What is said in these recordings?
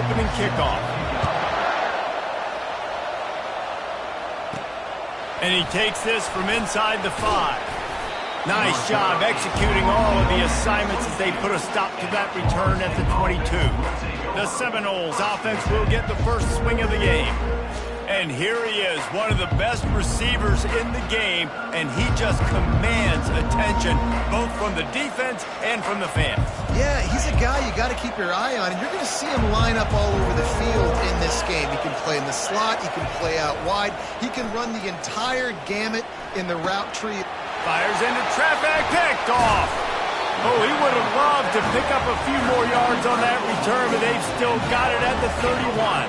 opening kickoff. And he takes this from inside the 5. Nice job executing all of the assignments as they put a stop to that return at the 22. The Seminoles offense will get the first swing of the game. And here he is, one of the best receivers in the game, and he just commands attention both from the defense and from the fans. Yeah, he's a guy you got to keep your eye on, and you're going to see him line up all over the field in this game. He can play in the slot, he can play out wide, he can run the entire gamut in the route tree. Fires into traffic, picked off. Oh, he would have loved to pick up a few more yards on that return, but they've still got it at the 31.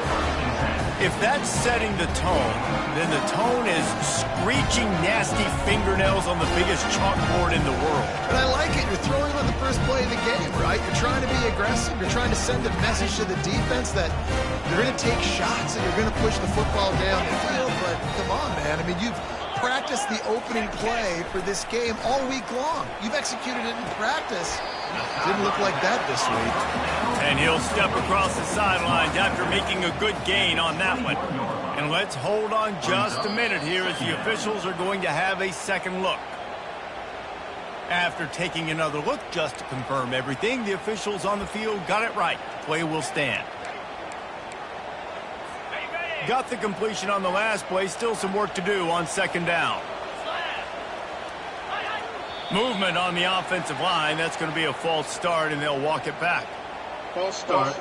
If that's setting the tone, then the tone is screeching nasty fingernails on the biggest chalkboard in the world. But I like it. You're throwing on the first play of the game, right? You're trying to be aggressive. You're trying to send a message to the defense that you're going to take shots and you're going to push the football down the field. But come on, man. I mean, you've practiced the opening play for this game all week long. You've executed it in practice. Didn't look like that this week. And he'll step across the sidelines after making a good gain on that one. And let's hold on just a minute here as the officials are going to have a second look. After taking another look just to confirm everything, the officials on the field got it right. Play will stand. Got the completion on the last play, still some work to do on second down. Movement on the offensive line. That's going to be a false start, and they'll walk it back. False start.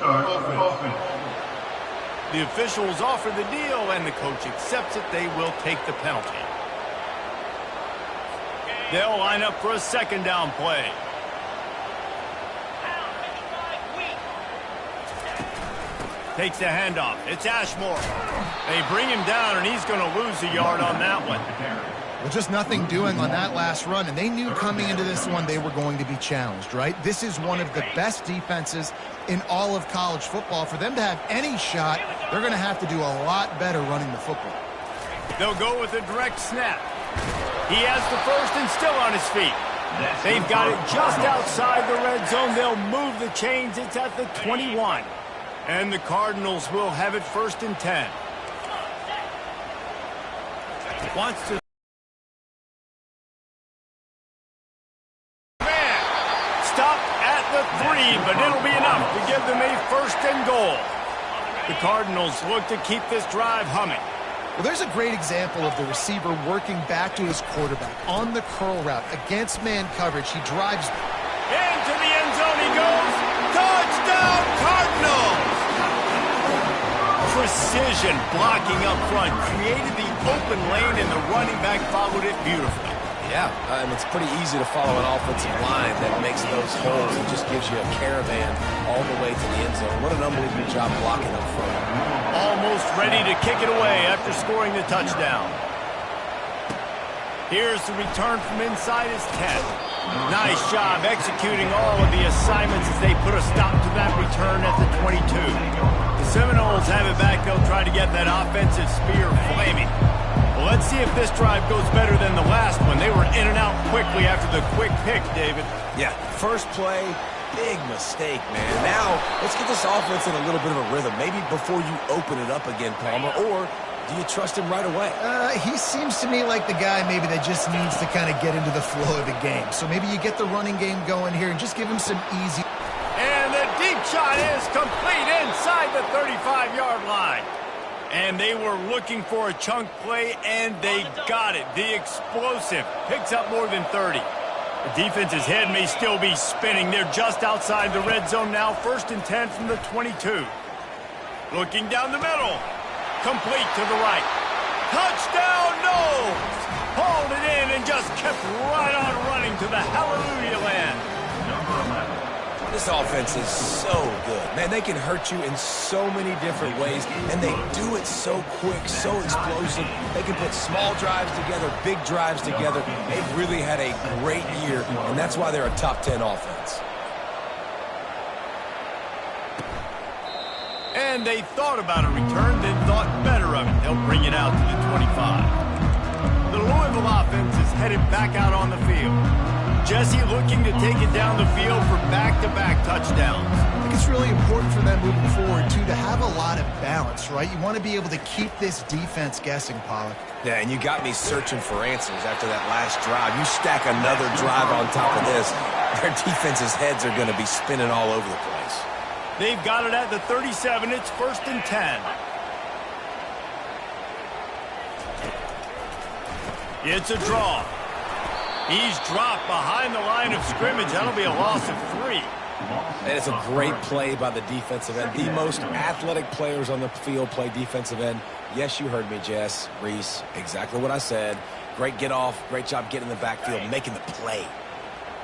The officials offer the deal, and the coach accepts it. They will take the penalty. They'll line up for a second down play. Takes the handoff. It's Ashmore. They bring him down, and he's going to lose a yard on that one. Well, just nothing doing on that last run, and they knew coming into this one they were going to be challenged, right? This is one of the best defenses in all of college football. For them to have any shot, they're going to have to do a lot better running the football. They'll go with a direct snap. He has the first and still on his feet. They've got it just outside the red zone. They'll move the chains. It's at the 21. And the Cardinals will have it first and 10. Wants to... Stop at the 3, but it'll be enough to give them a first and goal. The Cardinals look to keep this drive humming. Well, there's a great example of the receiver working back to his quarterback on the curl route against man coverage. He drives into the end zone. He goes. Touchdown, Cardinals! Precision blocking up front created the open lane, and the running back followed it beautifully. Yeah, and it's pretty easy to follow an offensive line that makes those holes and just gives you a caravan all the way to the end zone. What an unbelievable job blocking up front. Almost ready to kick it away after scoring the touchdown. Here's the return from inside his 10. Nice job executing all of the assignments as they put a stop to that return at the 22. The Seminoles have it back. They'll try to get that offensive spear flaming. Well, let's see if this drive goes better than the last one. They were in and out quickly after the quick pick, David. Yeah, first play, big mistake, man. Now, let's get this offense in a little bit of a rhythm. Maybe before you open it up again, Palmer, or do you trust him right away? He seems to me like the guy maybe that just needs to kind of get into the flow of the game. So maybe you get the running game going here and just give him some easy... And the deep shot is complete inside the 35-yard line. And they were looking for a chunk play, and they got it. The explosive picks up more than 30. The defense's head may still be spinning. They're just outside the red zone now. First and 10 from the 22. Looking down the middle. Complete to the right. Touchdown, no! Hauled it in and just kept right on running to the hallelujah land. This offense is so good. Man, they can hurt you in so many different ways, and they do it so quick, so explosive. They can put small drives together, big drives together. They've really had a great year, and that's why they're a top 10 offense. And they thought about a return, then thought better of it. They'll bring it out to the 25. The Louisville offense is headed back out on the field. Jesse looking to take it down the field for back-to-back touchdowns. I think it's really important for them moving forward, too, to have balance, right? You want to be able to keep this defense guessing, Pollack. Yeah, and you got me searching for answers after that last drive. You stack another drive on top of this, their defense's heads are going to be spinning all over the place. They've got it at the 37. It's 1st and 10. It's a draw. He's dropped behind the line of scrimmage. That'll be a loss of 3. And it's a great play by the defensive end. The most athletic players on the field play defensive end. Yes, you heard me, Jess, Reese. Exactly what I said. Great get off. Great job getting in the backfield, making the play.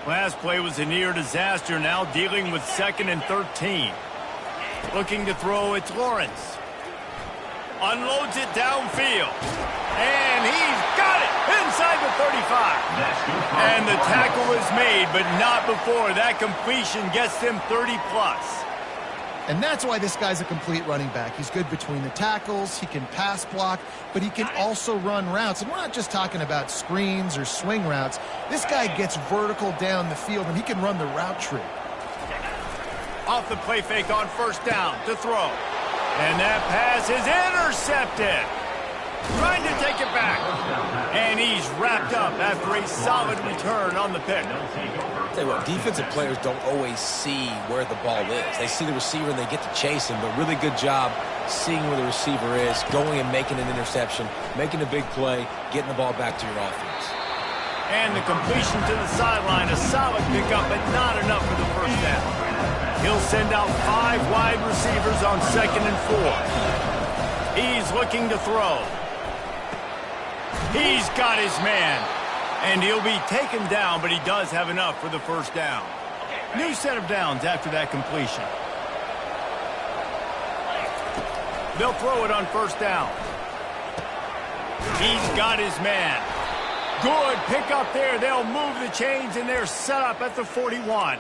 Last play was a near disaster. Now dealing with 2nd and 13. Looking to throw, it's Lawrence. Unloads it downfield. And he's got it inside the 35. And the tackle is made, but not before. That completion gets him 30+. And that's why this guy's a complete running back. He's good between the tackles, he can pass block, but he can also run routes. And we're not just talking about screens or swing routes. This guy gets vertical down the field, and he can run the route tree. Off the play fake on 1st down to throw. And that pass is intercepted. Trying to take it back. And he's wrapped up after a solid return on the pick. Tell you what, defensive players don't always see where the ball is. They see the receiver and they get to chase him, but really good job seeing where the receiver is, going and making an interception, making a big play, getting the ball back to your offense. And the completion to the sideline, a solid pickup, but not enough for the 1st down. He'll send out 5 wide receivers on 2nd and 4. He's looking to throw. He's got his man. And he'll be taken down, but he does have enough for the 1st down. New set of downs after that completion. They'll throw it on 1st down. He's got his man. Good pickup there. They'll move the chains, and they're set up at the 41.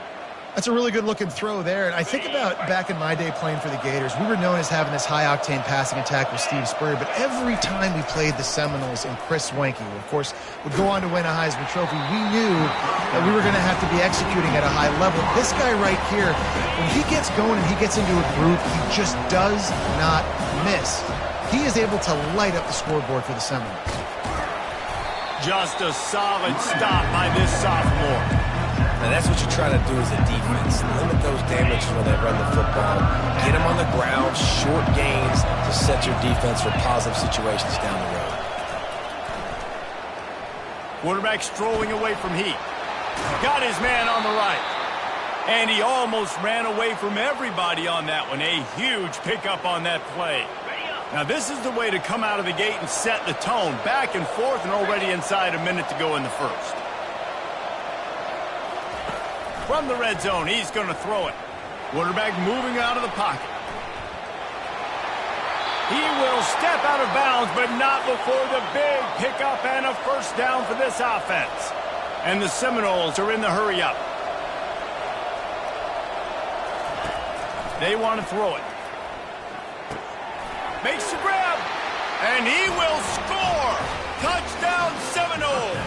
That's a really good-looking throw there. And I think about back in my day playing for the Gators, we were known as having this high-octane passing attack with Steve Spurrier, but every time we played the Seminoles and Chris Wenke, who, of course, would go on to win a Heisman Trophy, we knew that we were going to have to be executing at a high level. This guy right here, when he gets going and he gets into a groove, he just does not miss. He is able to light up the scoreboard for the Seminoles. Just a solid stop by this sophomore. And that's what you try to do as a defense. Limit those damages when they run the football. Get them on the ground, short gains to set your defense for positive situations down the road. Quarterback strolling away from Heat. Got his man on the right. And he almost ran away from everybody on that one. A huge pickup on that play. Now this is the way to come out of the gate and set the tone. Back and forth and already inside a minute to go in the 1st. From the red zone, he's going to throw it. Quarterback moving out of the pocket. He will step out of bounds, but not before the big pickup and a 1st down for this offense. And the Seminoles are in the hurry-up. They want to throw it. Makes the grab, and he will score. Touchdown, Seminoles.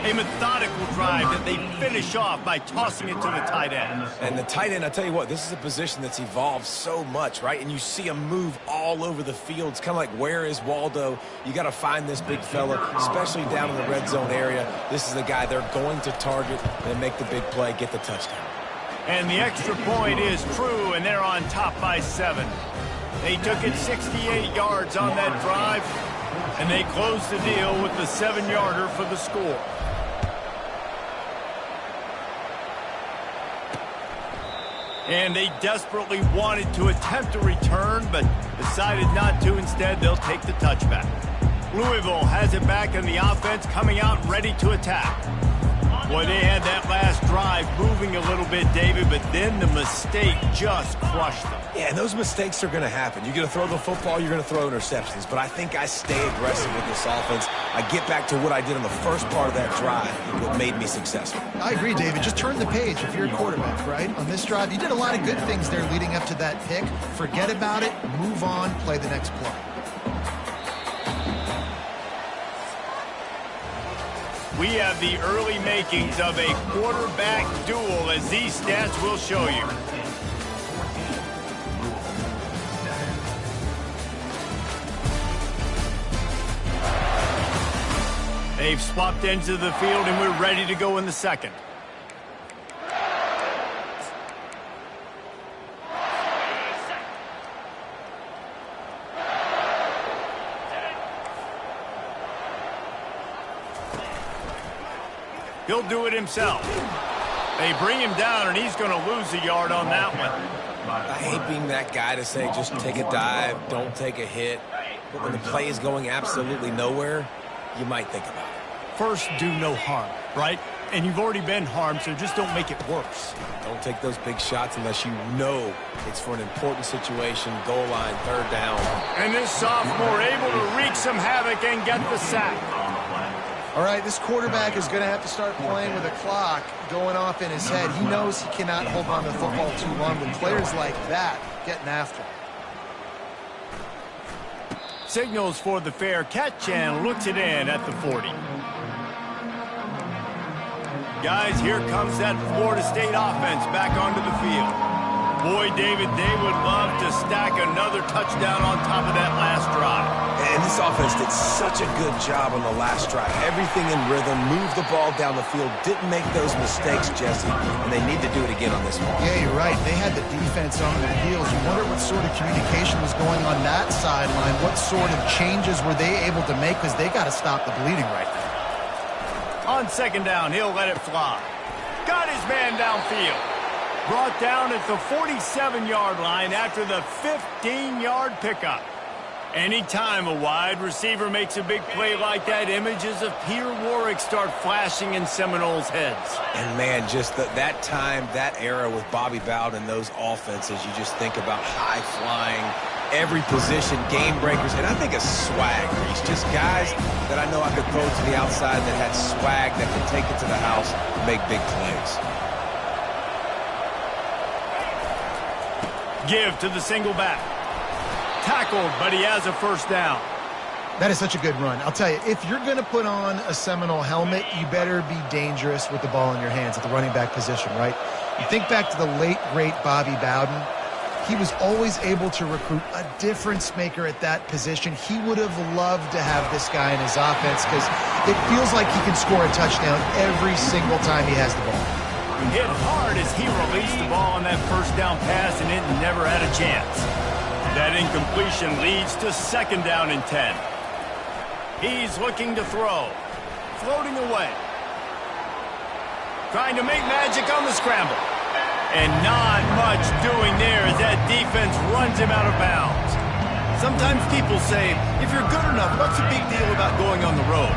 A methodical drive that they finish off by tossing it to the tight end. And the tight end, I tell you what, this is a position that's evolved so much, right? And you see him move all over the field. It's kind of like, where is Waldo? You got to find this big fella, especially down in the red zone area. This is the guy they're going to target and make the big play, get the touchdown. And the extra point is true, and they're on top by 7. They took it 68 yards on that drive, and they closed the deal with the 7-yarder for the score. And they desperately wanted to attempt a return, but decided not to. Instead, they'll take the touchback. Louisville has it back in the offense, coming out ready to attack. Boy, they had that last drive moving a little bit, David, but then the mistake just crushed them. Yeah, and those mistakes are going to happen. You're going to throw the football, you're going to throw interceptions. But I think I stay aggressive with this offense. I get back to what I did on the first part of that drive, what made me successful. I agree, David. Just turn the page if you're a quarterback, right? On this drive, you did a lot of good things there leading up to that pick. Forget about it, move on, play the next play. We have the early makings of a quarterback duel, as these stats will show you. They've swapped ends of the field, and we're ready to go in the second. He'll do it himself. They bring him down, and he's going to lose a yard on that one. I hate being that guy to say just take a dive, don't take a hit. But when the play is going absolutely nowhere, you might think about it. First, do no harm, right? And you've already been harmed, so just don't make it worse. Don't take those big shots unless you know it's for an important situation, goal line, third down. And this sophomore able to wreak some havoc and get the sack. All right, this quarterback is going to have to start playing with a clock going off in his head. He knows he cannot hold on to the football too long with players like that getting after him. Signals for the fair catch and looks it in at the 40. Guys, here comes that Florida State offense back onto the field. Boy, David, they would love to stack another touchdown on top of that last drive. And this offense did such a good job on the last drive. Everything in rhythm, moved the ball down the field, didn't make those mistakes, Jesse, and they need to do it again on this one. Yeah, you're right. They had the defense on their heels. You wonder what sort of communication was going on that sideline. What sort of changes were they able to make, because they got to stop the bleeding right now. On second down, he'll let it fly. Got his man downfield. Brought down at the 47-yard line after the 15-yard pickup. Anytime a wide receiver makes a big play like that, images of Peter Warwick start flashing in Seminoles' heads. And, man, just that time, that era with Bobby Bowden and those offenses, you just think about high-flying, every position, game breakers, and I think of swag, Reese. Just guys that I know I could throw to the outside that had swag that could take it to the house and make big plays. Give to the single back. Tackled, but he has a first down. That is such a good run. I'll tell you, if you're going to put on a Seminole helmet, you better be dangerous with the ball in your hands at the running back position, right? You think back to the late, great Bobby Bowden. He was always able to recruit a difference maker at that position. He would have loved to have this guy in his offense because it feels like he can score a touchdown every single time he has the ball. Hit hard as he released the ball on that first down pass, and it never had a chance. That incompletion leads to second down and 10. He's looking to throw. Floating away. Trying to make magic on the scramble. And not much doing there as that defense runs him out of bounds. Sometimes people say, if you're good enough, what's the big deal about going on the road?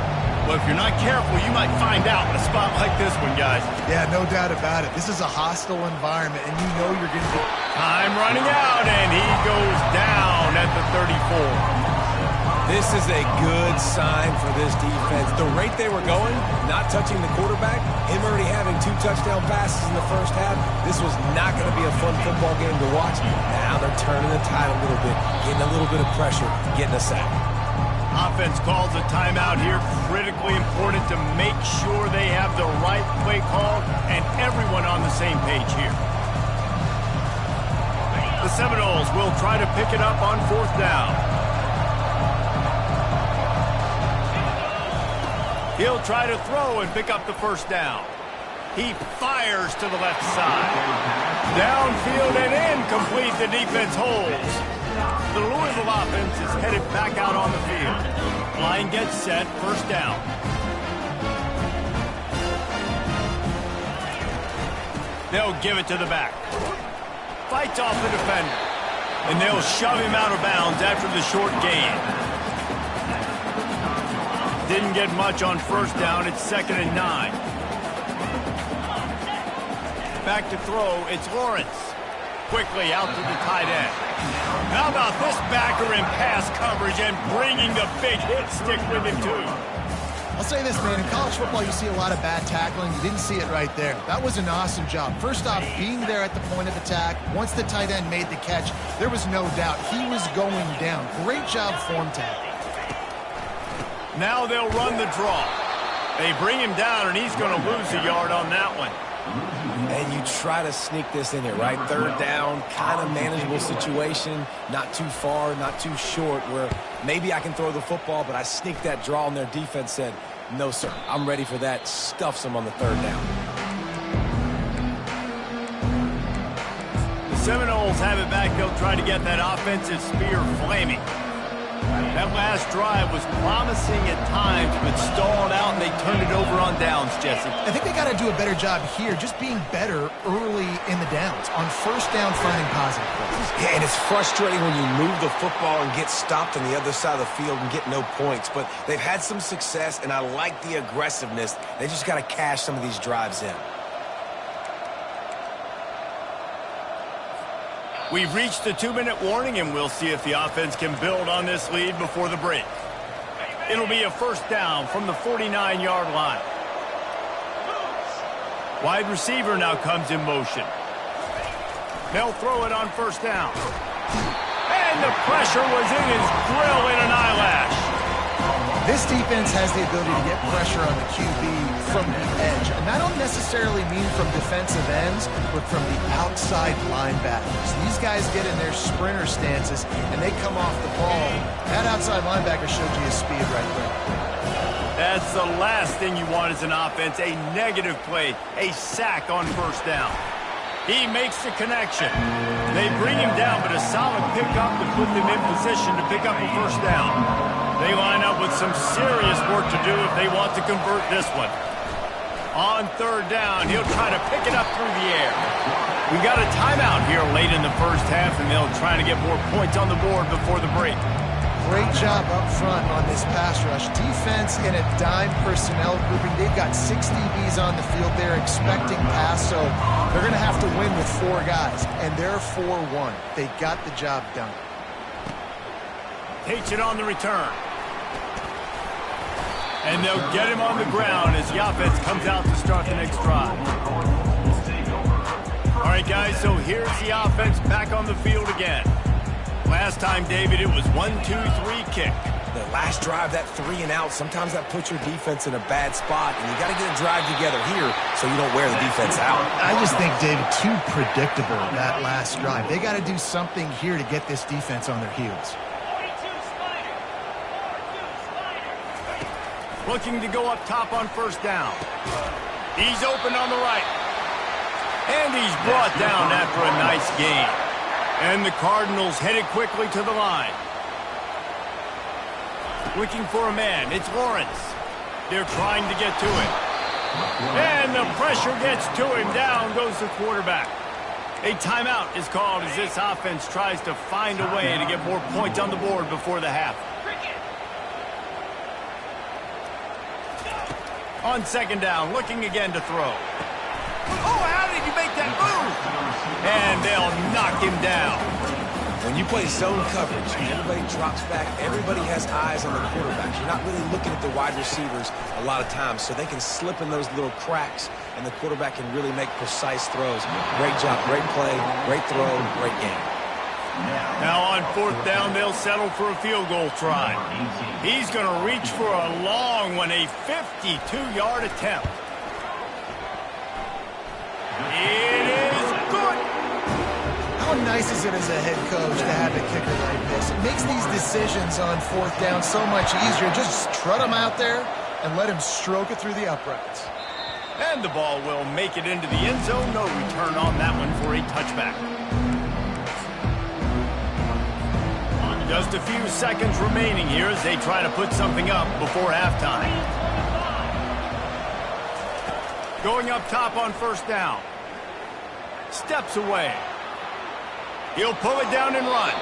Well, if you're not careful, you might find out in a spot like this one, guys. Yeah, no doubt about it. This is a hostile environment, and you know you're going to be... Time running out, and he goes down at the 34. This is a good sign for this defense. The rate they were going, not touching the quarterback, him already having 2 touchdown passes in the first half, this was not going to be a fun football game to watch. Now they're turning the tide a little bit, getting a little bit of pressure, getting a sack. Offense calls a timeout here. Critically important to make sure they have the right play call and everyone on the same page here. The Seminoles will try to pick it up on fourth down. He'll try to throw and pick up the first down. He fires to the left side. Downfield and incomplete. The defense holds. The Louisville offense is headed back out on the field. Line gets set, first down. They'll give it to the back. Fights off the defender. And they'll shove him out of bounds after the short gain. Didn't get much on first down. It's 2nd and 9. Back to throw. It's Lawrence. Quickly out to the tight end. How about this backer in pass coverage and bringing the big hit stick with him, too? I'll say this, man. In college football, you see a lot of bad tackling. You didn't see it right there. That was an awesome job. First off, being there at the point of attack. Once the tight end made the catch, there was no doubt he was going down. Great job form tackling. Now they'll run the draw. They bring him down, and he's going to lose a yard on that one. And you try to sneak this in here, right? Third down, kind of manageable situation, not too far, not too short, where maybe I can throw the football, but I sneak that draw, and their defense said, No, sir. I'm ready for that. Stuffs them on the third down. The Seminoles have it back. They'll try to get that offensive spear flaming. That last drive was promising at times, but stalled out, and they turned it over on downs, Jesse. I think they got to do a better job here, just being better early in the downs. On first down, finding positive plays. Yeah, and it's frustrating when you move the football and get stopped on the other side of the field and get no points. But they've had some success, and I like the aggressiveness. They just got to cash some of these drives in. We've reached the 2-minute warning, and we'll see if the offense can build on this lead before the break. It'll be a first down from the 49-yard line. Wide receiver now comes in motion. They'll throw it on first down. And the pressure was in his grill in an eyelash. This defense has the ability to get pressure on the QB from the edge. And I don't necessarily mean from defensive ends, but from the outside linebackers. These guys get in their sprinter stances, and they come off the ball. That outside linebacker showed you his speed right there. That's the last thing you want as an offense, a negative play, a sack on first down. He makes the connection. They bring him down, but a solid pickup to put them in position to pick up a first down. They line up with some serious work to do if they want to convert this one. On third down, he'll try to pick it up through the air. We got a timeout here late in the first half, and they'll try to get more points on the board before the break. Great job up front on this pass rush. Defense in a dime personnel grouping. They've got 6 DBs on the field. They're expecting pass, so they're going to have to win with 4 guys, and they're 4-1. They got the job done. Takes it on the return. And they'll get him on the ground as the offense comes out to start the next drive. All right, guys, so here's the offense back on the field again. Last time, David, it was 1-2-3 kick. The last drive, that 3 and out, sometimes that puts your defense in a bad spot, and you got to get a drive together here so you don't wear the defense out. I just think, David, too predictable, that last drive. They got to do something here to get this defense on their heels. Looking to go up top on first down. He's open on the right. And he's brought down after a nice gain. And the Cardinals headed quickly to the line. Looking for a man. It's Lawrence. They're trying to get to it. And the pressure gets to him. Down goes the quarterback. A timeout is called as this offense tries to find a way to get more points on the board before the half. On second down, looking again to throw. Oh, how did he make that move? And they'll knock him down. When you play zone coverage, everybody drops back, everybody has eyes on the quarterback. You're not really looking at the wide receivers a lot of times, so they can slip in those little cracks, and the quarterback can really make precise throws. Great job, great play, great throw, great game. Now on fourth down, they'll settle for a field goal try. He's going to reach for a long one, a 52-yard attempt. It is good. How nice is it as a head coach to have a kicker like this? It makes these decisions on fourth down so much easier. Just trot him out there and let him stroke it through the uprights. And the ball will make it into the end zone. No return on that one for a touchback. Just a few seconds remaining here as they try to put something up before halftime. Going up top on first down. Steps away. He'll pull it down and run.